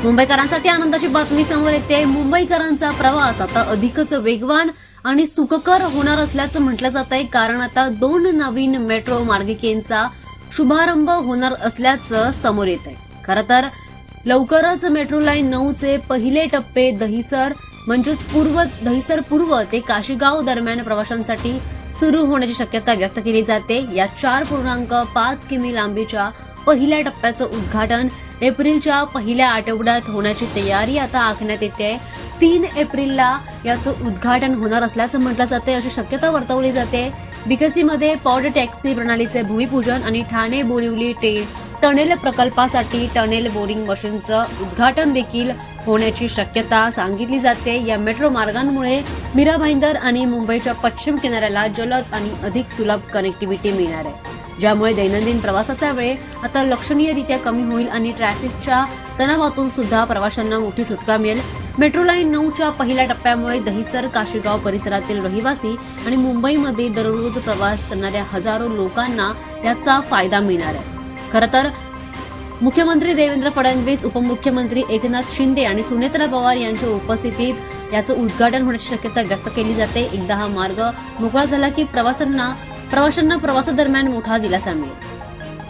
मुंबईकरांसाठी आनंदाची बातमी समोर येते। मुंबईकरांचा प्रवास आता अधिकच वेगवान आणि सुखकर होणार असल्याचं म्हटलं जात आहे, कारण आता 2 नवीन मेट्रो मार्गिकेंचा शुभारंभ होणार असल्याचं समोर येत आहे। खरं तर लवकरच मेट्रो लाईन 9 चे पहिले टप्पे दहिसर पूर्व ते काशीगाव दरम्यान प्रवाशांसाठी सुरू होण्याची शक्यता व्यक्त केली जाते। या 4.5 किमी लांबीच्या पहिल्या टप्प्याचं उद्घाटन एप्रिलच्या पहिल्या आठवड्यात होण्याची तयारी आता आखण्यात येते। 3 एप्रिलला याचं उद्घाटन होणार असल्याचं म्हटलं जाते, अशी शक्यता वर्तवली जाते। बिकसीमध्ये पॉड टॅक्सी प्रणालीचे भूमिपूजन आणि ठाणे बोरिवली टनेल प्रकल्पासाठी टनेल बोरिंग मशीनचं उद्घाटन देखील होण्याची शक्यता सांगितली जाते। या मेट्रो मार्गांमुळे मीरा भाईंदर आणि मुंबईच्या पश्चिम किनाऱ्याला जलद आणि अधिक सुलभ कनेक्टिव्हिटी मिळणार आहे, ज्यामुळे दैनंदिन प्रवासाचा वेळ आता लक्षणीयरित्या कमी होईल आणि ट्रॅफिकच्या तणावातून सुद्धा प्रवाशांना मोठी सुटका मिळेल। मेट्रो लाईन 9च्या पहिल्या टप्प्यामुळे दहिसर काशीगाव परिसरातील रहिवासी आणि मुंबईमध्ये दररोज प्रवास करणाऱ्या हजारो लोकांना याचा फायदा मिळणार आहे। खरं तर मुख्यमंत्री देवेंद्र फडणवीस, उपमुख्यमंत्री एकनाथ शिंदे आणि सुनेत्रा पवार यांच्या उपस्थितीत याचं उद्घाटन होण्याची शक्यता व्यक्त केली जाते। एकदा हा मार्ग मोकळा झाला की प्रवाशांना प्रवासादरम्यान मोठा दिलासा मिळेल।